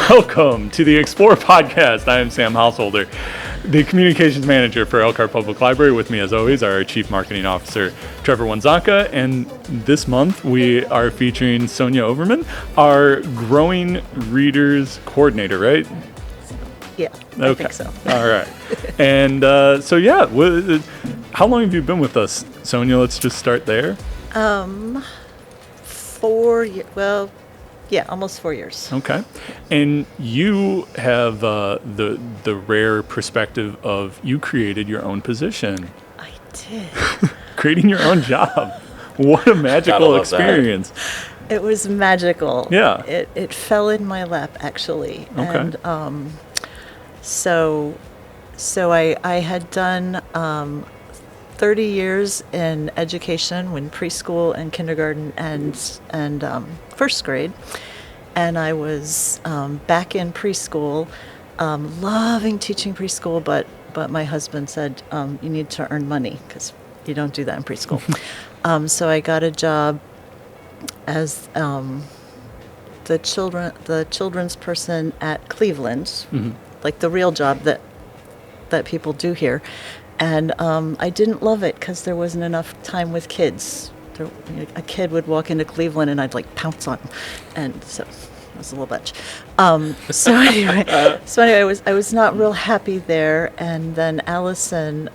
Welcome to the Explore Podcast. I am Sam Householder, the Communications Manager for Elkhart Public Library. With me, as always, our Chief Marketing Officer, Trevor. And this month, we are featuring Sonya Overman, our Growing Readers Coordinator, right? Yeah, okay. I think so. All right. And how long have you been with us, Sonya? Let's just start there. 4 years. Well, yeah, almost 4 years. Okay. And you have the rare perspective of you created your own position. I did. Creating your own job. What a magical experience. It was magical. Yeah. It fell in my lap, actually. Okay. And so I had done 30 years in education, when preschool and kindergarten and first grade, and I was back in preschool, loving teaching preschool, but my husband said you need to earn money because you don't do that in preschool. So I got a job as the children's person at Cleveland, mm-hmm. like the real job that people do here. And I didn't love it because there wasn't enough time with kids. A kid would walk into Cleveland and I'd like pounce on him, and so it was a little bitch. So anyway, I was not real happy there. And then Allison,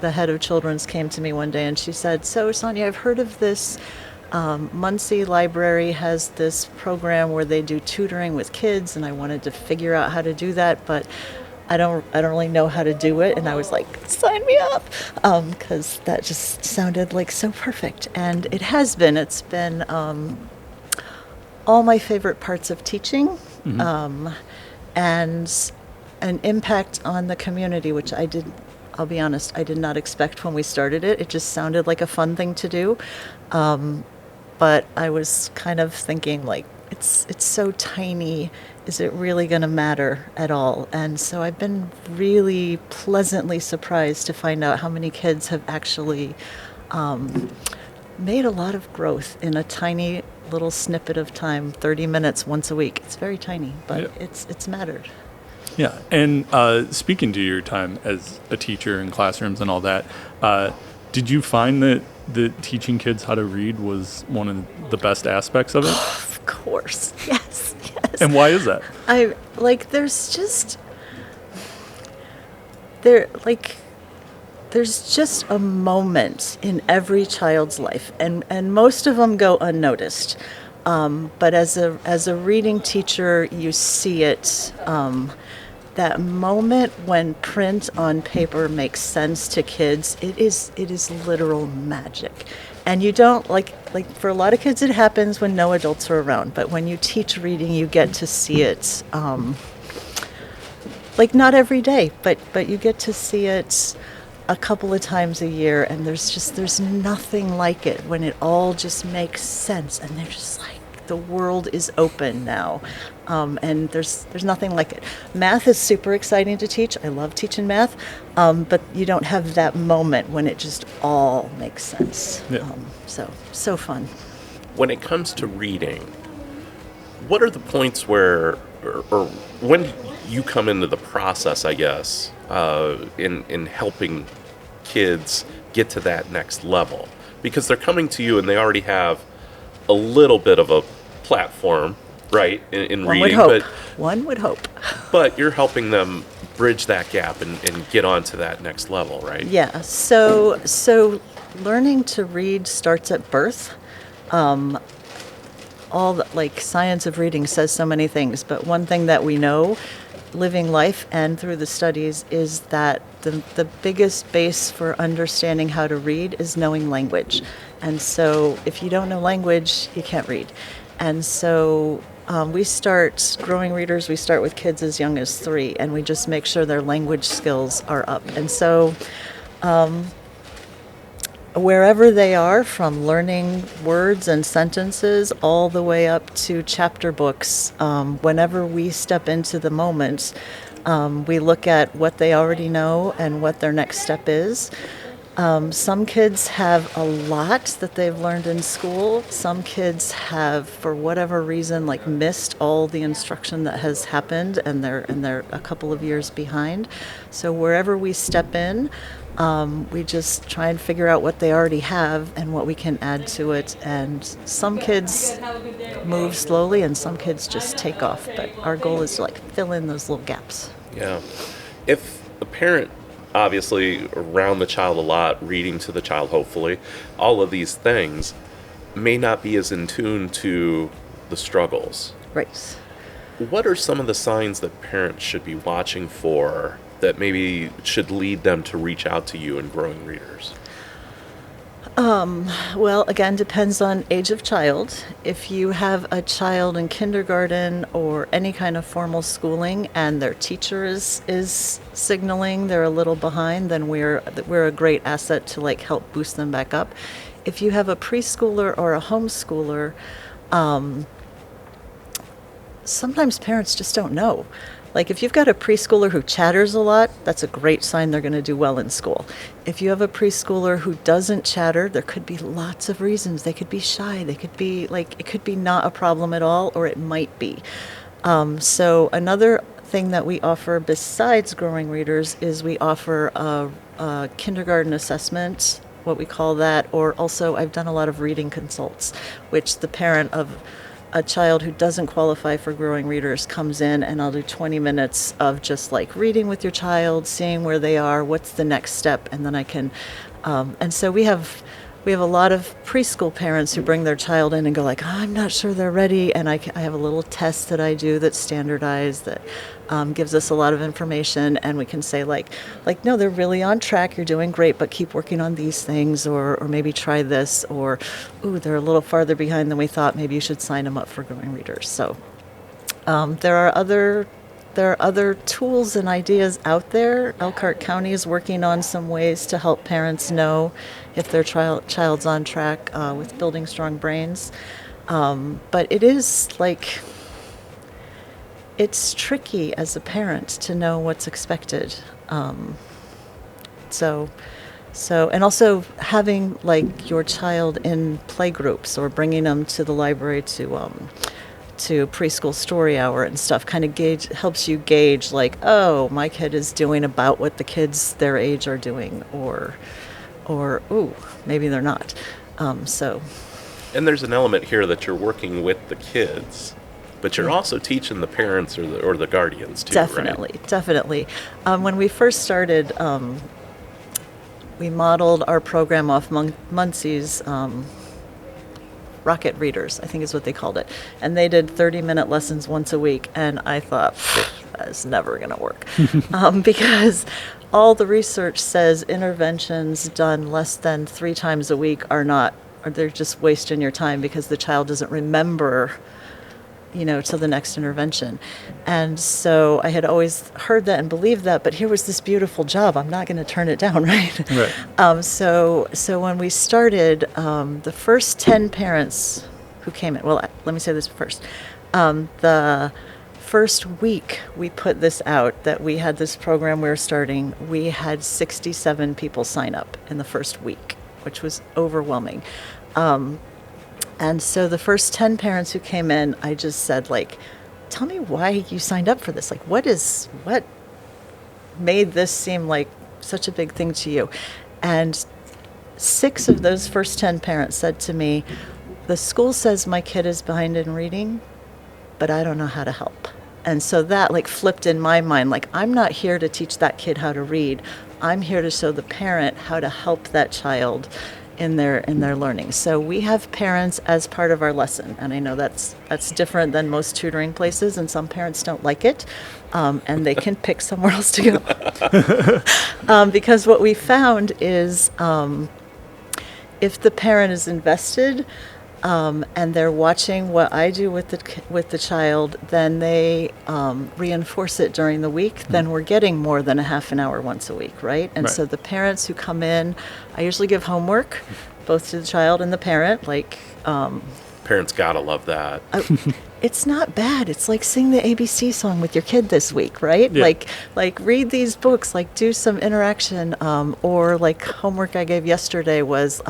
the head of children's, came to me one day and she said, "So Sonya, I've heard of this. Muncie Library has this program where they do tutoring with kids, and I wanted to figure out how to do that, but I don't really know how to do it." And I was like, "Sign me up," because that just sounded like so perfect. And it has been. It's been all my favorite parts of teaching, mm-hmm. And an impact on the community, which I'll be honest, I did not expect when we started it. It just sounded like a fun thing to do. But I was kind of thinking, like, it's so tiny. Is it really going to matter at all? And so I've been really pleasantly surprised to find out how many kids have actually made a lot of growth in a tiny little snippet of time, 30 minutes once a week. It's very tiny, but yeah. It's mattered. Yeah, and speaking to your time as a teacher in classrooms and all that, did you find that teaching kids how to read was one of the best aspects of it? Of course, yes. And why is that? There's just a moment in every child's life, and most of them go unnoticed. But as a reading teacher, you see it. That moment when print on paper makes sense to kids, it is literal magic. And you don't like for a lot of kids it happens when no adults are around, but when you teach reading, you get to see it not every day, but you get to see it a couple of times a year, and there's nothing like it when it all just makes sense, and they're just like, the world is open now. And there's nothing like it. Math is super exciting to teach. I love teaching math, but you don't have that moment when it just all makes sense. Yeah. So fun. When it comes to reading, what are the points where, or when you come into the process, I guess, in helping kids get to that next level? Because they're coming to you and they already have a little bit of a platform, right, in One reading. One would hope. But you're helping them bridge that gap and get on to that next level, right? Yeah. So learning to read starts at birth. Science of reading says so many things, but one thing that we know, living life and through the studies, is that the biggest base for understanding how to read is knowing language. And so if you don't know language, you can't read. And so we start growing readers. We start with kids as young as 3, and we just make sure their language skills are up. And so wherever they are, from learning words and sentences all the way up to chapter books, whenever we step into the moment, we look at what they already know and what their next step is. Some kids have a lot that they've learned in school. Some kids have, for whatever reason, like missed all the instruction that has happened, and they're a couple of years behind. So wherever we step in, we just try and figure out what they already have and what we can add to it. And some kids move slowly, and some kids just take off. But our goal is to like fill in those little gaps. Yeah. If a parent obviously around the child a lot, reading to the child, hopefully, all of these things may not be as in tune to the struggles. Right. What are some of the signs that parents should be watching for that maybe should lead them to reach out to you in Growing Readers? Well, again, depends on age of child. If you have a child in kindergarten or any kind of formal schooling and their teacher is signaling they're a little behind, then we're a great asset to like help boost them back up. If you have a preschooler or a homeschooler, sometimes parents just don't know. Like if you've got a preschooler who chatters a lot, that's a great sign they're going to do well in school. If you have a preschooler who doesn't chatter, there could be lots of reasons. They could be shy. They could be like, it could be not a problem at all, or it might be. So another thing that we offer besides Growing Readers is we offer a kindergarten assessment, what we call that, or also I've done a lot of reading consults, which the parent of a child who doesn't qualify for Growing Readers comes in, and I'll do 20 minutes of just like reading with your child, seeing where they are, what's the next step, and then I can, and so we have a lot of preschool parents who bring their child in and go like, oh, I'm not sure they're ready, and I have a little test that I do that's standardized that gives us a lot of information, and we can say like no, they're really on track, you're doing great, but keep working on these things, or maybe try this, or ooh, they're a little farther behind than we thought, maybe you should sign them up for Growing Readers. So there are other tools and ideas out there. Elkhart County is working on some ways to help parents know if their child's on track with building strong brains. But it is like, it's tricky as a parent to know what's expected. So, and also having like your child in play groups or bringing them to the library to preschool story hour and stuff kind of helps you gauge like, oh, my kid is doing about what the kids their age are doing, or ooh, maybe they're not. And there's an element here that you're working with the kids, but you're also teaching the parents or the guardians too. Definitely. When we first started, we modeled our program off Muncie's Rocket Readers, I think is what they called it. And they did 30-minute lessons once a week. And I thought, that's never going to work. Because all the research says interventions done less than 3 times a week they're just wasting your time because the child doesn't remember, till the next intervention. And so I had always heard that and believed that, but here was this beautiful job. I'm not going to turn it down, right? Right. So when we started, the first 10 parents who came in, well, let me say this first. The first week we put this out, that we had this program we were starting, we had 67 people sign up in the first week, which was overwhelming. And so the first 10 parents who came in, I just said, like, tell me why you signed up for this. Like, what made this seem like such a big thing to you? And 6 of those first 10 parents said to me, the school says my kid is behind in reading, but I don't know how to help. And so that like flipped in my mind, like, I'm not here to teach that kid how to read. I'm here to show the parent how to help that child in their learning. So we have parents as part of our lesson, and I know that's different than most tutoring places, and some parents don't like it, and they can pick somewhere else to go. Because what we found is if the parent is invested and they're watching what I do with the child, then they reinforce it during the week, then we're getting more than a half an hour once a week, right? And so the parents who come in, I usually give homework, both to the child and the parent, like... Parents gotta love that. it's not bad. It's like sing the ABC song with your kid this week, right? Yeah. Like read these books, like do some interaction, or like homework I gave yesterday was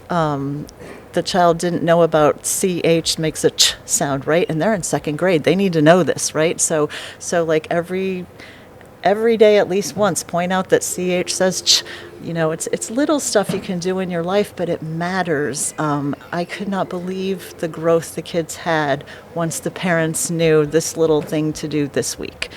the child didn't know about CH makes a ch sound, right? And they're in second grade. They need to know this, right? So like every day at least once point out that CH says ch. It's little stuff you can do in your life, but it matters. I could not believe the growth the kids had once the parents knew this little thing to do this week.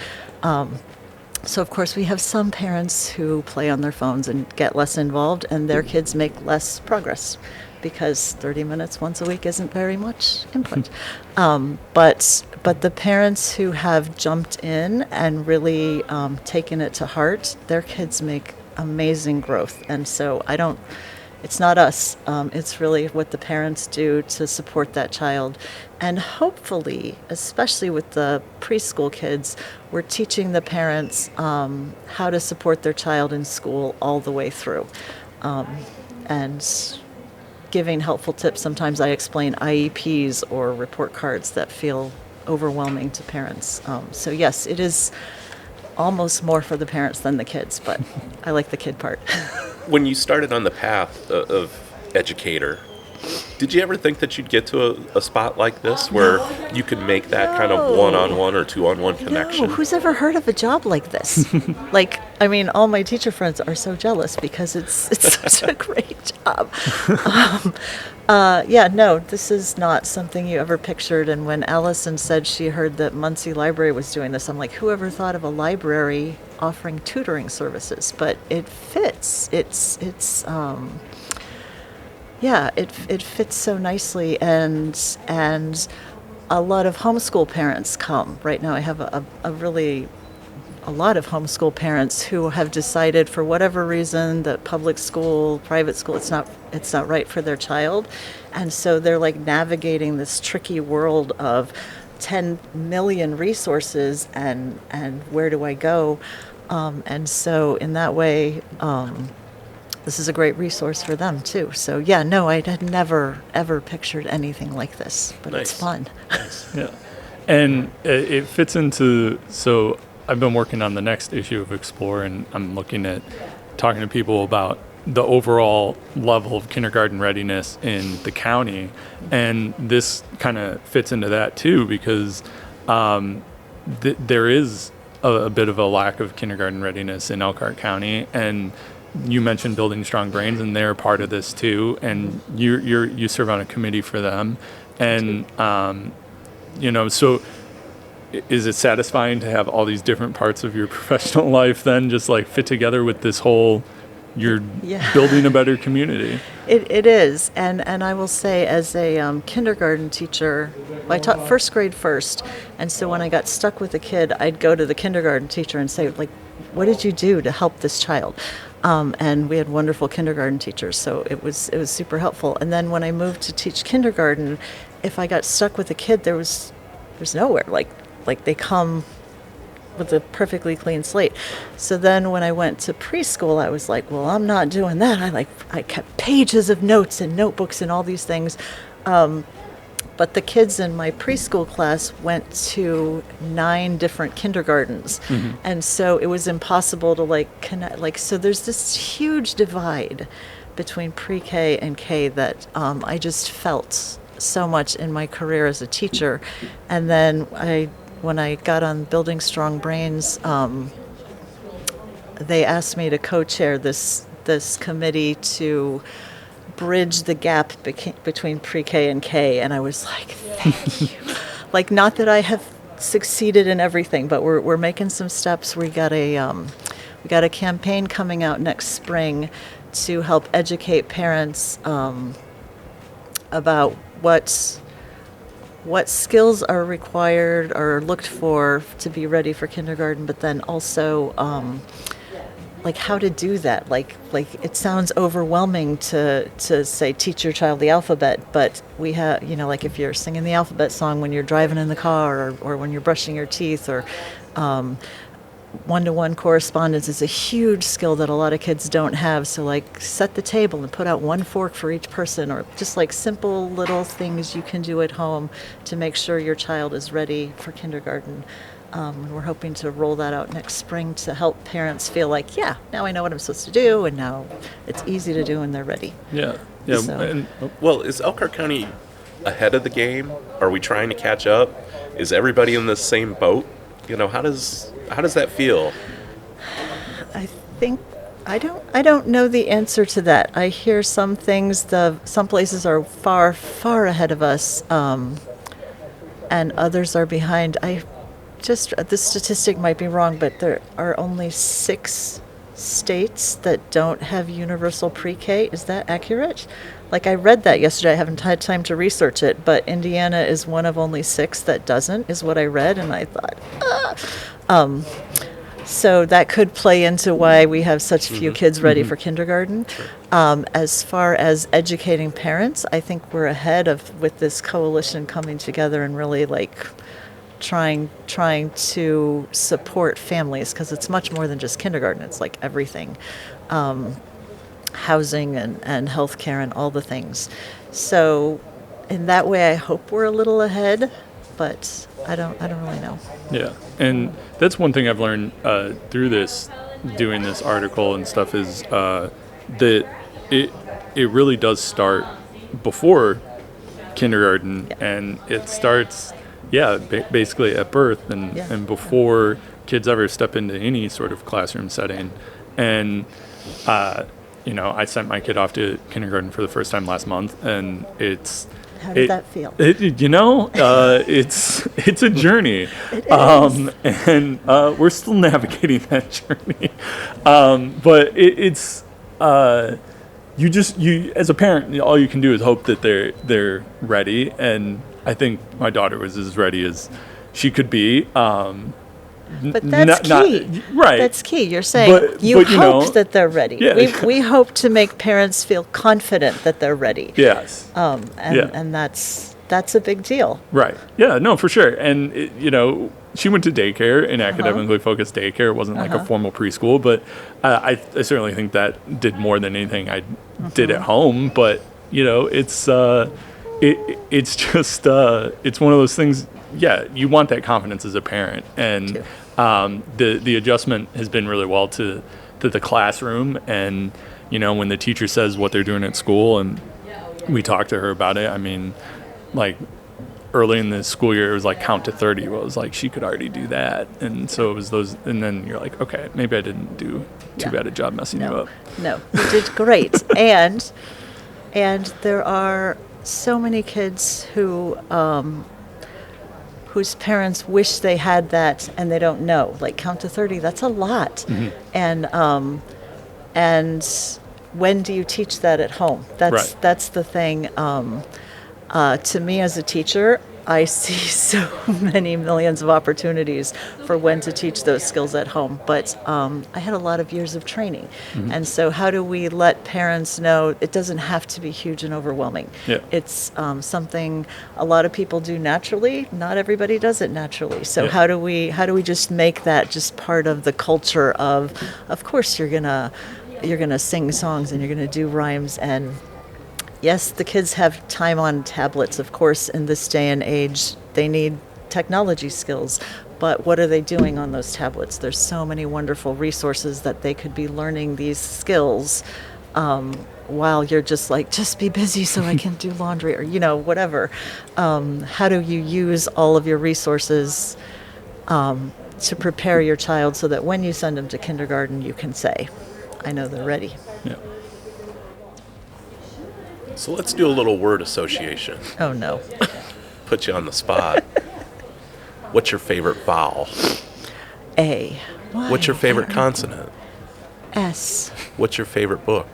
So, of course, we have some parents who play on their phones and get less involved, and their kids make less progress because 30 minutes once a week isn't very much input. But the parents who have jumped in and really taken it to heart, their kids make amazing growth. And so it's not us, it's really what the parents do to support that child. And hopefully, especially with the preschool kids, we're teaching the parents how to support their child in school all the way through. And giving helpful tips. Sometimes I explain IEPs or report cards that feel overwhelming to parents. So yes, it is almost more for the parents than the kids, but I like the kid part. When you started on the path of educator, did you ever think that you'd get to a spot like this where you could make that kind of one-on-one or two-on-one connection? No, who's ever heard of a job like this? All my teacher friends are so jealous because it's such a great job. This is not something you ever pictured. And when Allison said she heard that Muncie Library was doing this, I'm like, who ever thought of a library offering tutoring services? But it fits. It fits so nicely, and a lot of homeschool parents come. Right now I have a lot of homeschool parents who have decided for whatever reason that public school, private school, it's not right for their child. And so they're like navigating this tricky world of 10 million resources and where do I go? And so in that way, this is a great resource for them too. So I had never ever pictured anything like this, but Nice. It's fun. Yeah. And it fits into, so I've been working on the next issue of Explore, and I'm looking at talking to people about the overall level of kindergarten readiness in the county. And this kind of fits into that too, because there is a bit of a lack of kindergarten readiness in Elkhart County. And you mentioned Building Strong Brains, and they're part of this too. And you serve on a committee for them. And, so is it satisfying to have all these different parts of your professional life then just like fit together with this whole, you're building a better community? It is, and I will say, as a kindergarten teacher, I taught first grade first, and so when I got stuck with a kid, I'd go to the kindergarten teacher and say, like, what did you do to help this child? And we had wonderful kindergarten teachers, so it was super helpful. And then when I moved to teach kindergarten, if I got stuck with a kid, there's nowhere. Like they come with a perfectly clean slate. So then when I went to preschool, I was like, well, I'm not doing that. I kept pages of notes and notebooks and all these things. But the kids in my preschool class went to 9 different kindergartens. Mm-hmm. And so it was impossible to connect. So there's this huge divide between pre-K and K that I just felt so much in my career as a teacher. And then when I got on Building Strong Brains, they asked me to co-chair this committee to bridge the gap between pre-K and K, and I was like, thank you. Not that I have succeeded in everything, but we're making some steps. We got a campaign coming out next spring to help educate parents about what skills are required or looked for to be ready for kindergarten, but then also how to do that. It sounds overwhelming to say teach your child the alphabet, but we have, if you're singing the alphabet song when you're driving in the car or when you're brushing your teeth, or one-to-one correspondence is a huge skill that a lot of kids don't have. So like set the table and put out one fork for each person, or just like simple little things you can do at home to make sure your child is ready for kindergarten. And we're hoping to roll that out next spring to help parents feel like, yeah, now I know what I'm supposed to do, and now it's easy to do and they're ready. Yeah. So- Well, is Elkhart County ahead of the game? Are we trying to catch up? Is everybody in the same boat? How does that feel? I think I don't know the answer to that. I hear some things. Some places are far ahead of us, and others are behind. This statistic might be wrong, but there are only 6 states that don't have universal pre-K. Is that accurate? Like, I read that yesterday. I haven't had time to research it, but Indiana is one of only 6 that doesn't, is what I read, and I thought, so that could play into why we have such few kids ready for kindergarten. As far as educating parents, I think we're ahead with this coalition coming together and really like trying to support families, because it's much more than just kindergarten. It's like everything. Housing and healthcare and all the things. So in that way, I hope we're a little ahead, but I don't really know. Yeah, and that's one thing I've learned through doing this article and stuff is that it really does start before kindergarten, and it starts, basically at birth and before kids ever step into any sort of classroom setting. And I sent my kid off to kindergarten for the first time last month, and How did that feel? It's a journey. It is. And we're still navigating that journey. But it's you as a parent, all you can do is hope that they're ready. And I think my daughter was as ready as she could be. But that's key. Right. That's key. You're saying you hope that they're ready. Yeah. We hope to make parents feel confident that they're ready. Yes. And that's a big deal. Right. Yeah, no, for sure. And, she went to daycare, an academically focused daycare. It wasn't like a formal preschool, but I certainly think that did more than anything I did at home. But, it's just, it's one of those things. Yeah, you want that confidence as a parent, and the adjustment has been really well to the classroom. And when the teacher says what they're doing at school, and we talked to her about it. I mean, like early in the school year, it was like count to 30. Well, it was like she could already do that, and so it was those. And then you're like, okay, maybe I didn't do too bad a job messing you up. No, you did great. and there are so many kids whose parents wish they had that and they don't know. Like count to 30, that's a lot. And when do you teach that at home? That's the thing. To me as a teacher, I see so many millions of opportunities for when to teach those skills at home. But I had a lot of years of training. And so how do we let parents know it doesn't have to be huge and overwhelming? Yeah. It's something a lot of people do naturally. Not everybody does it naturally. So how do we just make that just part of the culture of course you're gonna sing songs and you're gonna do rhymes, and yes, the kids have time on tablets, of course, in this day and age. They need technology skills. But what are they doing on those tablets? There's so many wonderful resources that they could be learning these skills while you're just be busy so I can do laundry or, whatever. How do you use all of your resources to prepare your child so that when you send them to kindergarten, you can say, I know they're ready. Yeah. So let's do a little word association. Oh, no. Put you on the spot. What's your favorite vowel? A. Why? What's your favorite consonant? S. What's your favorite book?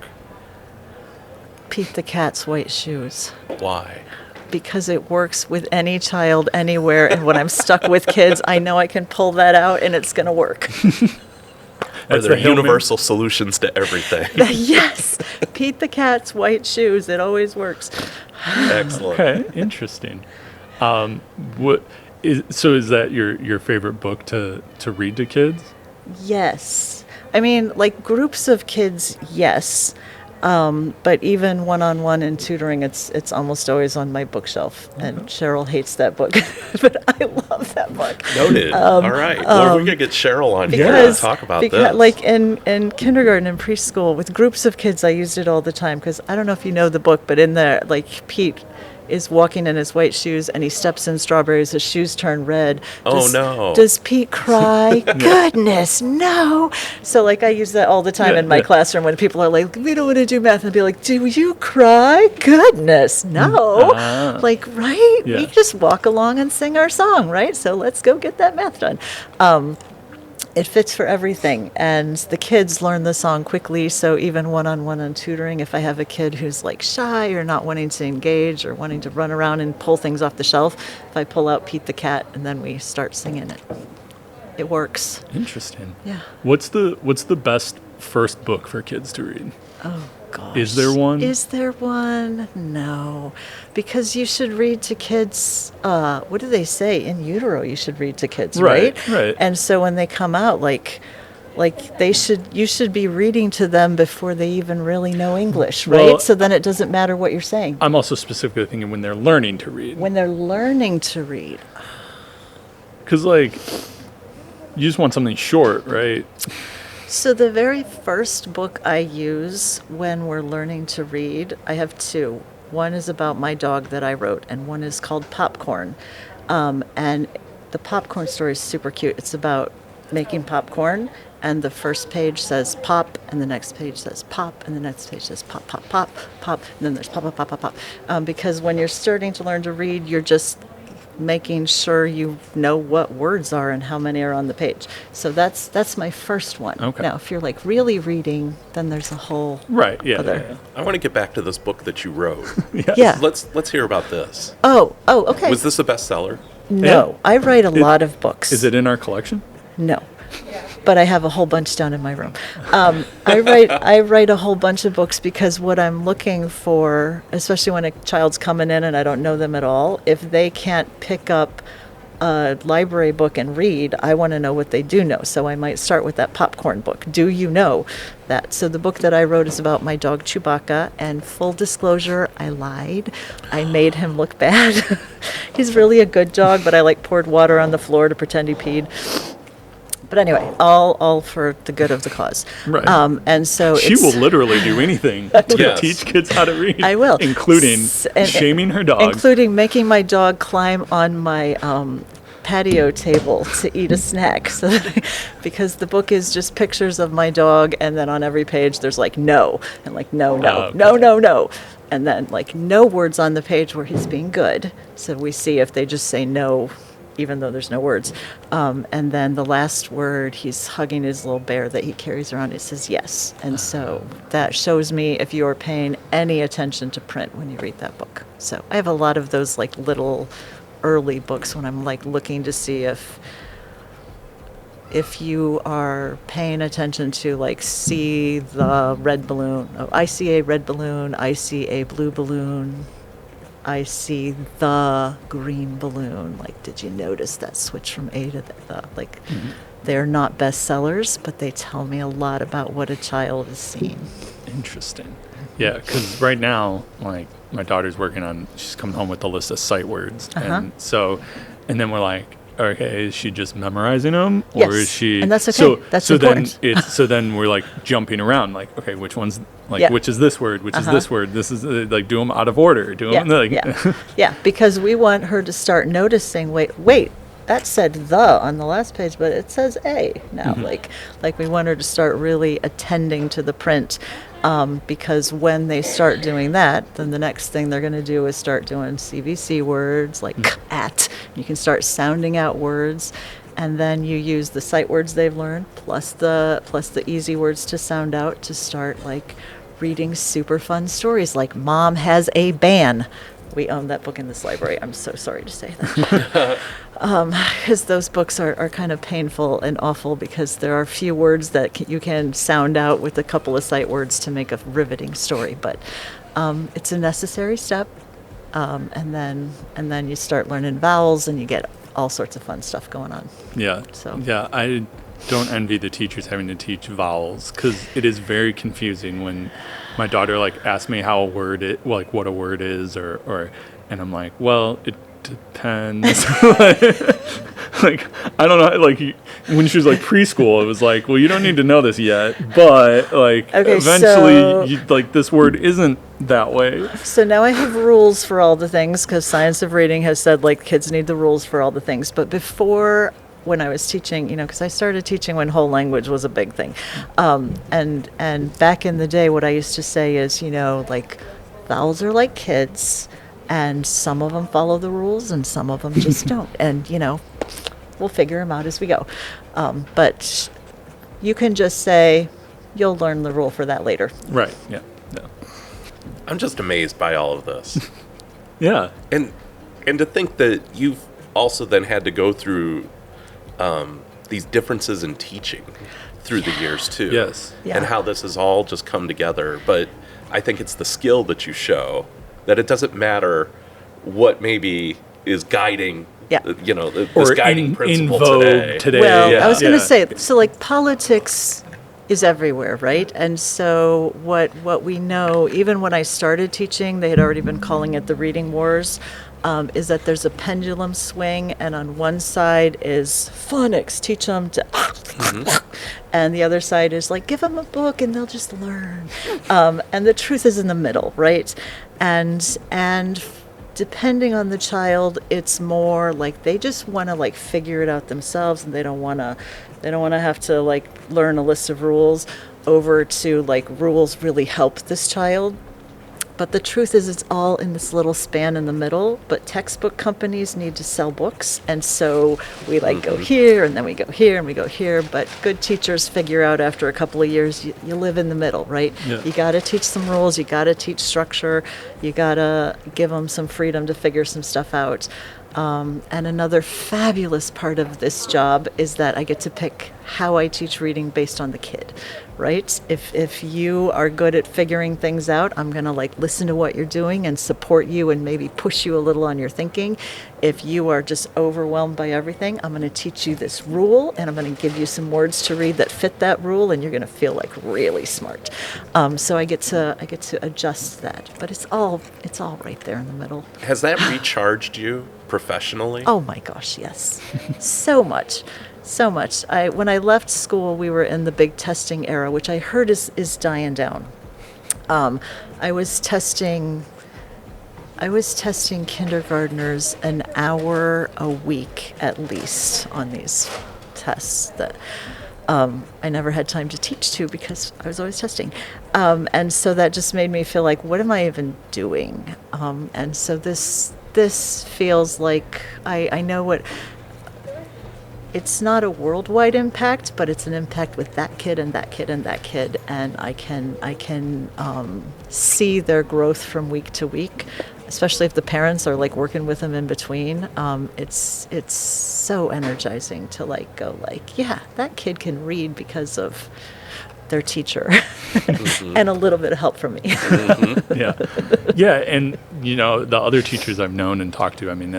Pete the Cat's White Shoes. Why? Because it works with any child anywhere, and when I'm stuck with kids, I know I can pull that out and it's going to work. Are there universal solutions to everything? Yes. Pete the Cat's White Shoes. It always works. Excellent. Okay, interesting. Is that your favorite book to read to kids? Yes. I mean, like groups of kids, yes. But even one-on-one in tutoring, it's almost always on my bookshelf. And Cheryl hates that book, but I love that book. Noted. All right. Well, we could get Cheryl on here to talk about this. Like in kindergarten and preschool, with groups of kids, I used it all the time because I don't know if you know the book, but in there, like Pete is walking in his white shoes and he steps in strawberries, his shoes turn red. No. Does Pete cry? Goodness, no. So like I use that all the time in my classroom when people are like, we don't want to do math, and be like, do you cry? Goodness, no. Like, right? Yeah. We just walk along and sing our song, right? So let's go get that math done. It fits for everything, and the kids learn the song quickly, so even one-on-one on tutoring, if I have a kid who's like shy or not wanting to engage or wanting to run around and pull things off the shelf, if I pull out Pete the Cat and then we start singing it, it works. Interesting. Yeah. What's the best first book for kids to read? Oh, gosh. Is there one? Is there one? No. Because you should read to kids, what do they say? In utero, you should read to kids, right? Right. And so when they come out, like you should be reading to them before they even really know English, right? Well, so then it doesn't matter what you're saying. I'm also specifically thinking when they're learning to read. When they're learning to read. Because, like, you just want something short, right? So the very first book I use when we're learning to read, I have two. One is about my dog that I wrote, and one is called Popcorn. And the popcorn story is super cute. It's about making popcorn, and the first page says pop, and the next page says pop, and the next page says pop, pop, pop, pop, and then there's pop, pop, pop, pop, pop. Because when you're starting to learn to read, you're just making sure you know what words are and how many are on the page. So that's my first one. Okay. Now, if you're like really reading, then there's a whole Yeah. I want to get back to this book that you wrote. Yeah. Let's hear about this. Oh, okay. Was this a bestseller? No, I write a lot of books. Is it in our collection? No. But I have a whole bunch down in my room. I write a whole bunch of books because what I'm looking for, especially when a child's coming in and I don't know them at all, if they can't pick up a library book and read, I want to know what they do know. So I might start with that popcorn book. Do you know that? So the book that I wrote is about my dog Chewbacca, and full disclosure, I lied. I made him look bad. He's really a good dog, but I poured water on the floor to pretend he peed. But anyway, all for the good of the cause. Right. And so She will literally do anything to teach kids how to read. I will. Including shaming her dog. Including making my dog climb on my patio table to eat a snack. Because the book is just pictures of my dog, and then on every page there's no, and no. And then no words on the page where he's being good. So we see if they just say no, even though there's no words. And then the last word, he's hugging his little bear that he carries around. It says yes. And so that shows me if you're paying any attention to print when you read that book. So I have a lot of those little early books when I'm looking to see if you are paying attention to see the red balloon. Oh, I see a red balloon. I see a blue balloon. I see the green balloon. Did you notice that switch from A to the? They're not bestsellers, but they tell me a lot about what a child is seeing. Interesting. Yeah, because right now, my daughter's she's coming home with a list of sight words. And then we're like, okay, is she just memorizing them, or is she? And that's okay. That's important. Then we're jumping around, okay, which one's which is this word, which is this word, this is do them out of order, yeah, because we want her to start noticing. Wait, that said the on the last page, but it says a now. We want her to start really attending to the print. Because when they start doing that, then the next thing they're going to do is start doing CVC words at. You can start sounding out words, and then you use the sight words they've learned plus the easy words to sound out to start reading super fun stories like Mom Has a Ban. We own that book in this library. I'm so sorry to say that. Because those books are kind of painful and awful because there are few words that you can sound out with a couple of sight words to make a riveting story. But it's a necessary step. And then you start learning vowels and you get all sorts of fun stuff going on. Yeah. So. Yeah. don't envy the teachers having to teach vowels, because it is very confusing when my daughter like asks me how a word what a word is, or and I'm like, well, it depends. Like I don't know. Like when she was like preschool, it was like, well, you don't need to know this yet, but like eventually, like this word isn't that way. So now I have rules for all the things, because Science of Reading has said like kids need the rules for all the things. But before, when I was teaching, because I started teaching when whole language was a big thing, and back in the day, what I used to say is, like vowels are like kids, and some of them follow the rules and some of them just don't, and we'll figure them out as we go. But you can just say you'll learn the rule for that later. Right. Yeah. I'm just amazed by all of this. Yeah. And to think that you've also then had to go through these differences in teaching through the years too. Yes. Yeah. And how this has all just come together. But I think it's the skill that you show, that it doesn't matter what maybe is guiding, this guiding principle in vogue today. Well, Yeah. I was going to say, so like politics is everywhere, right? And so what we know, even when I started teaching, they had already been calling it the reading wars, is that there's a pendulum swing, and on one side is phonics, teach them to, and the other side is like, give them a book and they'll just learn. And the truth is in the middle, right? And depending on the child, it's more like they just want to like figure it out themselves, and they don't want to have to like learn a list of rules, over to like rules really help this child. But the truth is, it's all in this little span in the middle. But textbook companies need to sell books, and so we like go here, and then we go here, and we go here. But good teachers figure out after a couple of years, you live in the middle, right? Yeah. You got to teach some rules, you got to teach structure, you got to give them some freedom to figure some stuff out. And another fabulous part of this job is that I get to pick how I teach reading based on the kid, right? If you are good at figuring things out, I'm going to like listen to what you're doing and support you and maybe push you a little on your thinking. If you are just overwhelmed by everything, I'm going to teach you this rule, and I'm going to give you some words to read that fit that rule, and you're going to feel like really smart. So I get to adjust that, but it's all right there in the middle. Has that recharged you professionally? Oh my gosh, yes. So much. When I left school, we were in the big testing era, which I heard is dying down. I was testing kindergartners an hour a week at least on these tests that I never had time to teach to because I was always testing. And so that just made me feel like, what am I even doing? And so this feels like I know what. It's not a worldwide impact, but it's an impact with that kid and that kid and that kid, and I can see their growth from week to week, especially if the parents are like working with them in between. It's so energizing to like go like, yeah, that kid can read because of their teacher and a little bit of help from me. Yeah, and the other teachers I've known and talked to, I mean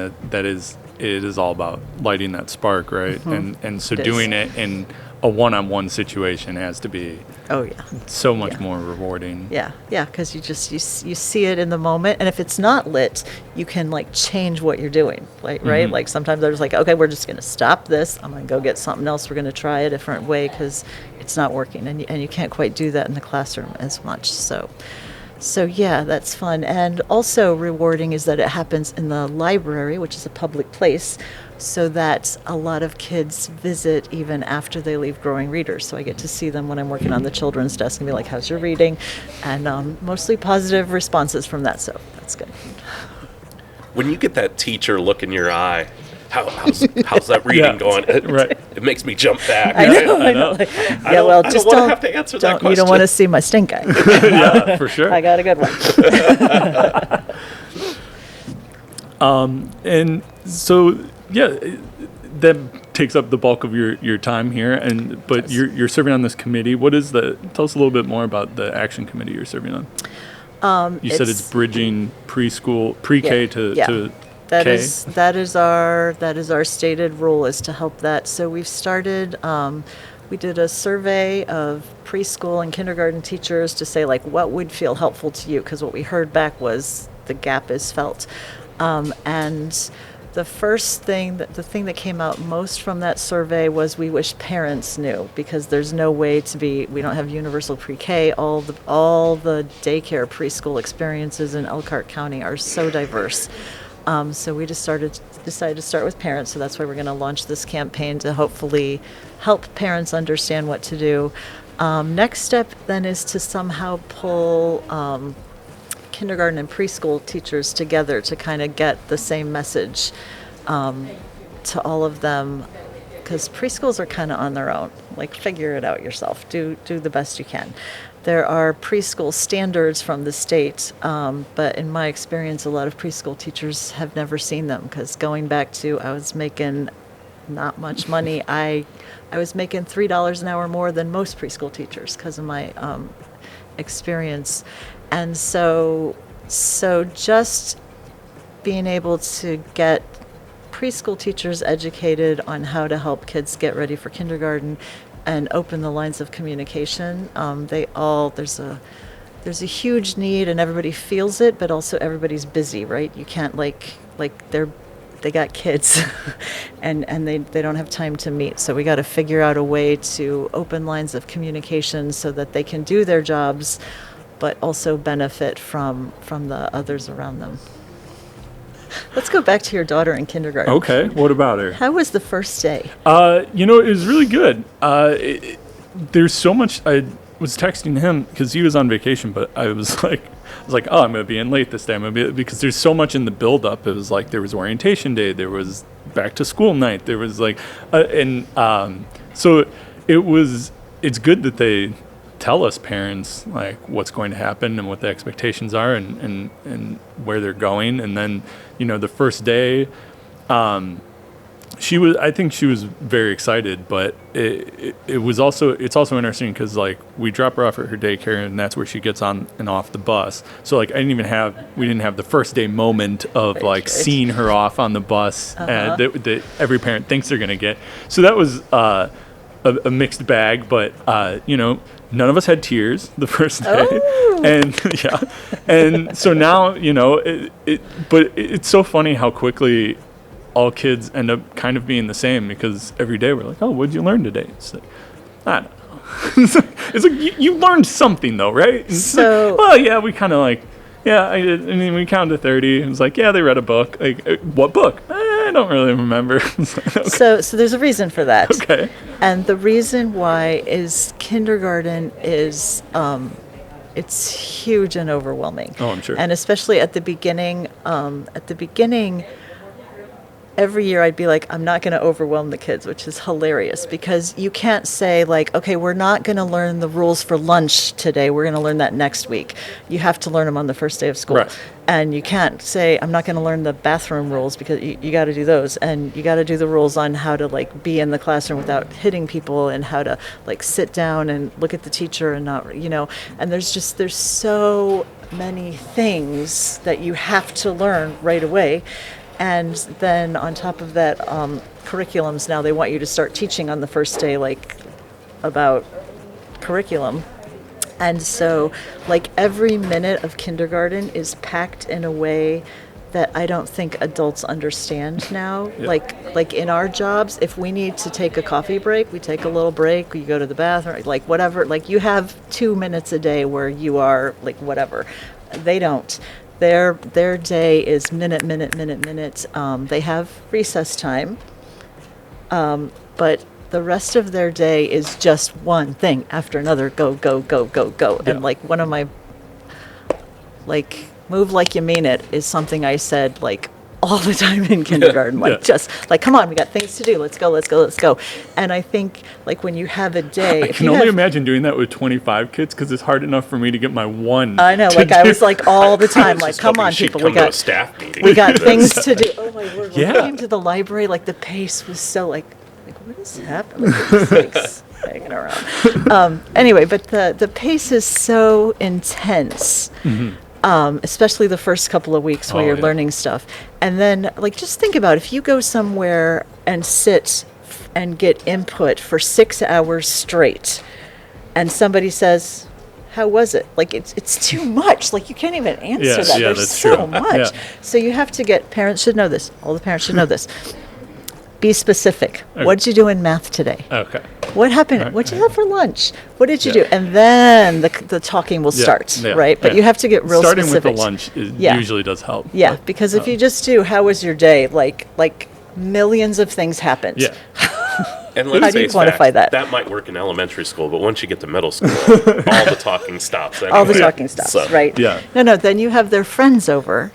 it is all about lighting that spark, right? And so doing it in a one-on-one situation has to be so much more rewarding. Yeah, because you see it in the moment, and if it's not lit, you can like change what you're doing, right? Like sometimes they're just like, okay, we're just going to stop this. I'm going to go get something else. We're going to try a different way because it's not working, and you can't quite do that in the classroom as much. So yeah, that's fun. And also rewarding is that it happens in the library, which is a public place, so that a lot of kids visit even after they leave Growing Readers. So I get to see them when I'm working on the children's desk and be like, how's your reading? And mostly positive responses from that, so that's good. When you get that teacher look in your eye, how's that reading going? It makes me jump back. I know. Like, I don't have to answer that question. You don't want to see my stink eye. Yeah, for sure. I got a good one. And so, yeah, that takes up the bulk of your time here. But you're serving on this committee. Tell us a little bit more about the action committee you're serving on. You said it's bridging preschool, pre-K to That is our stated role, is to help that. So we've started we did a survey of preschool and kindergarten teachers to say, like, what would feel helpful to you? Because what we heard back was the gap is felt. And the thing that came out most from that survey was we wish parents knew, because there's no way we don't have universal pre-K. All the daycare preschool experiences in Elkhart County are so diverse. So we decided to start with parents. So that's why we're going to launch this campaign to hopefully help parents understand what to do. Next step then is to somehow pull kindergarten and preschool teachers together to kind of get the same message to all of them, because preschools are kind of on their own. Like, figure it out yourself. Do the best you can. There are preschool standards from the state, but in my experience, a lot of preschool teachers have never seen them, because going back to, I was making not much money. I was making $3 an hour more than most preschool teachers because of my experience. And so just being able to get preschool teachers educated on how to help kids get ready for kindergarten and open the lines of communication, there's a huge need, and everybody feels it, but also everybody's busy, right? You can't they got kids and they don't have time to meet. So we got to figure out a way to open lines of communication so that they can do their jobs, but also benefit from the others around them. Let's go back to your daughter in kindergarten. Okay, what about her? How was the first day? It was really good. There's so much. I was texting him because he was on vacation, but I was like, oh, I'm going to be in late this day. Because there's so much in the build-up. It was like there was orientation day, there was back to school night, there was like, so it's good that they tell us parents like what's going to happen and what the expectations are and where they're going. And then, the first day, I think she was very excited, but it's also interesting because like we drop her off at her daycare and that's where she gets on and off the bus. So like we didn't have the first day moment of like seeing her off on the bus that every parent thinks they're going to get. So that was a mixed bag, but none of us had tears the first day. Oh. And so now, but it's so funny how quickly all kids end up kind of being the same, because every day we're like, oh, what'd you learn today? It's like, I don't know. It's like you learned something though, right? So, well, yeah, we kind of like, yeah, I mean, we counted to 30. It was like, yeah, they read a book. Like, what book? I don't really remember. Like, okay. So there's a reason for that. Okay. And the reason why is kindergarten is, it's huge and overwhelming. Oh, I'm sure. And especially at the beginning, every year I'd be like, I'm not going to overwhelm the kids, which is hilarious, because you can't say like, okay, we're not going to learn the rules for lunch today. We're going to learn that next week. You have to learn them on the first day of school. Right. And you can't say, I'm not going to learn the bathroom rules, because you got to do those. And you got to do the rules on how to like be in the classroom without hitting people, and how to like sit down and look at the teacher and not, and there's so many things that you have to learn right away. And then on top of that, curriculums, now they want you to start teaching on the first day, like, about curriculum. And so, like, every minute of kindergarten is packed in a way that I don't think adults understand now. Yep. Like in our jobs, if we need to take a coffee break, we take a little break, you go to the bathroom, like, whatever. Like, you have 2 minutes a day where you are, like, whatever. They don't. Their day is minute. They have recess time, but the rest of their day is just one thing after another. Go. Yeah. And like one of my, like, move like you mean it is something I said like all the time in kindergarten. Just like, come on, we got things to do. Let's go. And I think like when you have a day, I can only imagine doing that with 25 kids, because it's hard enough for me to get my one. I know, like I was like all the time, like, come on, people, we got staff meeting. We got things to do. Oh my word! Yeah. When we came to the library, like the pace was so like what is happening? Like, just, like, hanging around. Anyway, but the pace is so intense. Mm-hmm. Especially the first couple of weeks where you're learning stuff. And then, like, just think about if you go somewhere and sit and get input for 6 hours straight, and somebody says, how was it? Like, it's too much. Like, you can't even answer that. There's that's so true. much. Yeah. So you have to get, parents should know this. All the parents should know this. Be specific. Okay. What did you do in math today? Okay. What happened? What did you have for lunch? What did you do? And then the talking will start, right? But you have to get real Starting specific. with the lunch usually does help. Yeah, but, because if you just do, how was your day? Like millions of things happened. Yeah. And How let's do you face quantify facts, that? that might work in elementary school, but once you get to middle school, all the talking stops. Anyway. All the talking stops, So- right? Yeah. No, then you have their friends over,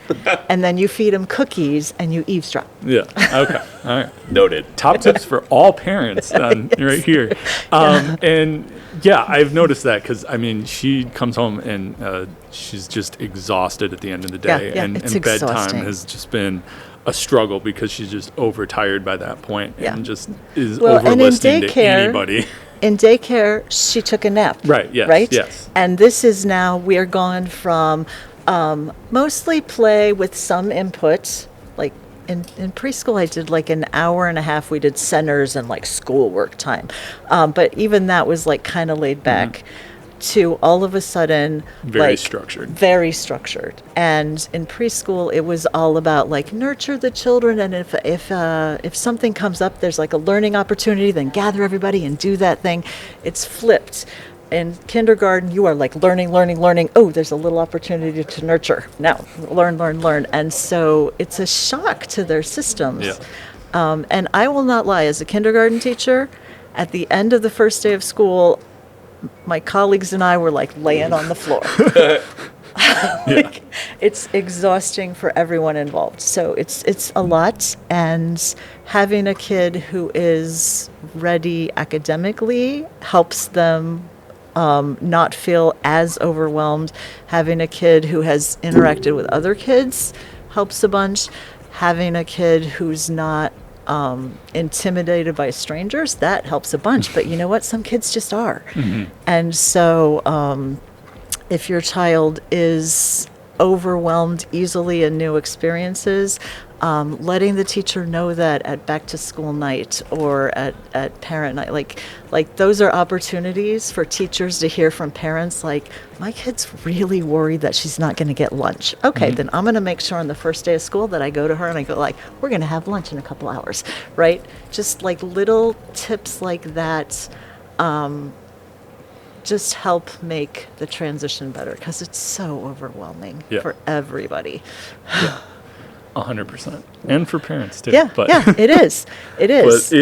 and then you feed them cookies, and you eavesdrop. Yeah. Okay. All right. Noted. Top tips for all parents right here. And yeah, I've noticed that because, I mean, she comes home and she's just exhausted at the end of the day. Yeah, and it's bedtime exhausting. has just been a struggle because she's just overtired by that point Yeah. and just is Well, and in over-listening to daycare- anybody. In daycare, she took a nap. Right, yes, Right? yes. And this is now, we are gone from mostly play with some input. Like in preschool, I did like an hour and a half. We did centers and like schoolwork time. But even that was like kind of laid back to all of a sudden. Very like, structured. Very structured. And in preschool, it was all about like nurture the children. And if something comes up, there's like a learning opportunity, then gather everybody and do that thing. It's flipped. In kindergarten, you are like learning. Oh, there's a little opportunity to nurture. Now, learn. And so it's a shock to their systems. Yeah. And I will not lie, as a kindergarten teacher, at the end of the first day of school, my colleagues and I were like laying on the floor. Like, it's exhausting for everyone involved. So it's a lot, and having a kid who is ready academically helps them not feel as overwhelmed. Having a kid who has interacted with other kids helps a bunch. Having a kid who's not intimidated by strangers, that helps a bunch. But you know what? Some kids just are. And so if your child is overwhelmed easily in new experiences, letting the teacher know that at back to school night or at parent night, like those are opportunities for teachers to hear from parents like, my kid's really worried that she's not going to get lunch. Okay, then I'm going to make sure on the first day of school that I go to her and I go like, we're going to have lunch in a couple hours, right? Just like little tips like that just help make the transition better, because it's so overwhelming for everybody. 100%. And for parents too. Yeah, it is. It is. But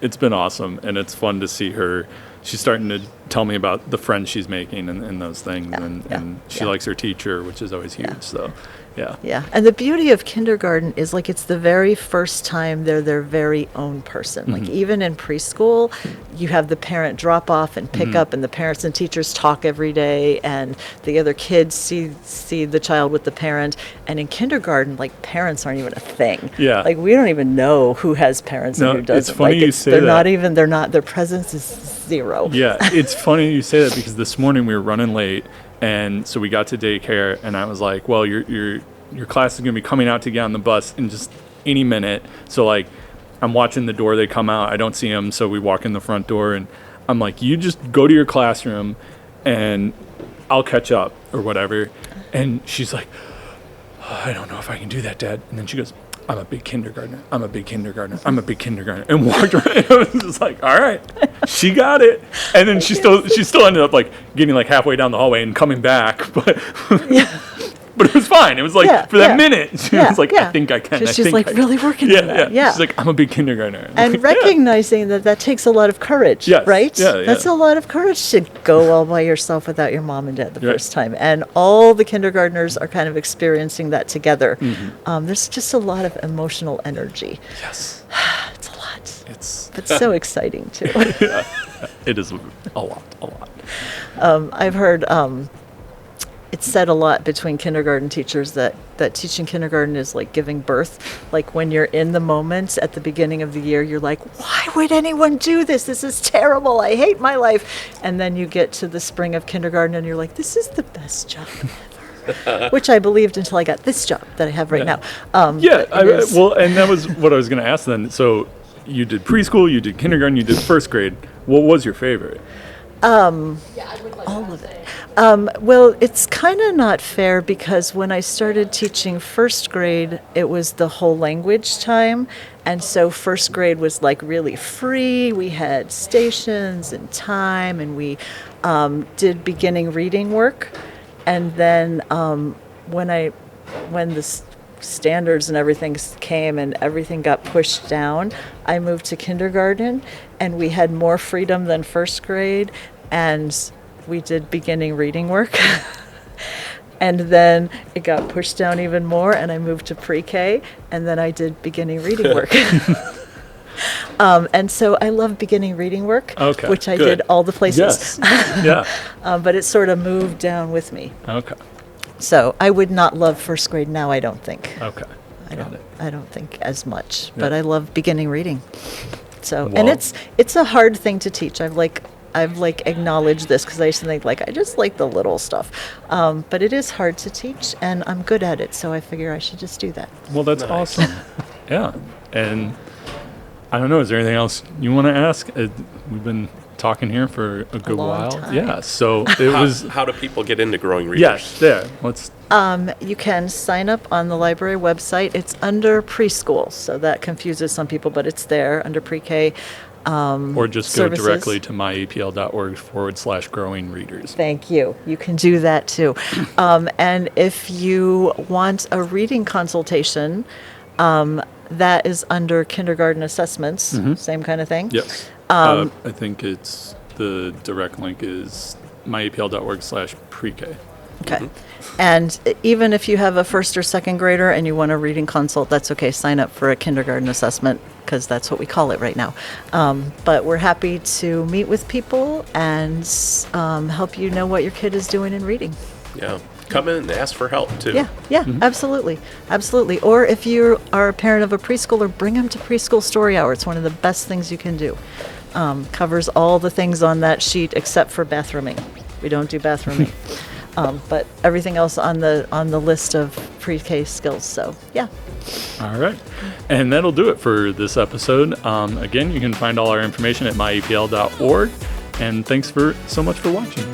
it's been awesome, and it's fun to see her. She's starting to tell me about the friends she's making and those things, and she likes her teacher, which is always huge. So, yeah. Yeah, and the beauty of kindergarten is like it's the very first time they're their very own person. Like even in preschool, you have the parent drop off and pick up, and the parents and teachers talk every day, and the other kids see the child with the parent. And in kindergarten, like parents aren't even a thing. Yeah. Like we don't even know who has parents and who doesn't. It's funny like you say they're that. Not even. They're not. Their presence is zero. Yeah, it's funny you say that because this morning we were running late, and so we got to daycare, and I was like, well, your class is going to be coming out to get on the bus in just any minute. So like, I'm watching the door, they come out, I don't see them, so we walk in the front door, and I'm like, you just go to your classroom, and I'll catch up or whatever. And she's like, oh, I don't know if I can do that, Dad. And then she goes, I'm a big kindergartner, and walked around. I was just like, all right, she got it. And then she still ended up like getting like halfway down the hallway and coming back, but but it was fine. It was like for that minute, she was like, I think I can. She's like really working on that. Yeah. She's like, I'm a big kindergartner. And like, recognizing that takes a lot of courage, Yes. right? Yeah, That's a lot of courage to go all by yourself without your mom and dad the first time. And all the kindergartners are kind of experiencing that together. There's just a lot of emotional energy. Yes. It's a lot. It's But so exciting, too. it is a lot. I've heard it's said a lot between kindergarten teachers that teaching kindergarten is like giving birth. Like when you're in the moment at the beginning of the year, you're like, why would anyone do this? This is terrible. I hate my life. And then you get to the spring of kindergarten and you're like, this is the best job ever. Which I believed until I got this job that I have right now. Well, and that was what I was going to ask then. So you did preschool, you did kindergarten, you did first grade. What was your favorite? All of it. Well, it's kind of not fair because when I started teaching first grade, it was the whole language time. And so first grade was like really free. We had stations and time, and we did beginning reading work. And then when the standards and everything came and everything got pushed down, I moved to kindergarten, and we had more freedom than first grade, and we did beginning reading work. And then it got pushed down even more, and I moved to pre-K, and then I did beginning reading work. And so I love beginning reading work, Okay, which I good. did all the places. Yes. Yeah. But it sort of moved down with me. Okay. So I would not love first grade now, I don't think. Okay. Got it. I don't think as much, Yeah. but I love beginning reading. So, and Well- it's a hard thing to teach. I've acknowledged this because I used to think I just like the little stuff, but it is hard to teach, and I'm good at it. So I figure I should just do that. Well, that's Nice. awesome. Yeah. And I don't know, is there anything else you want to ask? We've been talking here for a good long while. time. Yeah. So it was, How do people get into growing readers? yes, there. Let's, You can sign up on the library website. It's under preschool, so that confuses some people, but it's there under pre-K. or just go services. directly to myapl.org/growing readers. Thank you. You can do that too. And if you want a reading consultation, that is under kindergarten assessments, same kind of thing. Yes. I think it's the direct link is myapl.org/pre-K. Okay. And even if you have a first or second grader and you want a reading consult, that's okay. Sign up for a kindergarten assessment because that's what we call it right now. But we're happy to meet with people and help you know what your kid is doing in reading. Yeah. Come in and ask for help too. Yeah, absolutely. Absolutely. Or if you are a parent of a preschooler, bring them to preschool story hour. It's one of the best things you can do. Covers all the things on that sheet except for bathrooming. We don't do bathrooming. But everything else on the list of pre-K skills. So, yeah. All right. And that'll do it for this episode. Again, you can find all our information at myapl.org. And thanks so much for watching.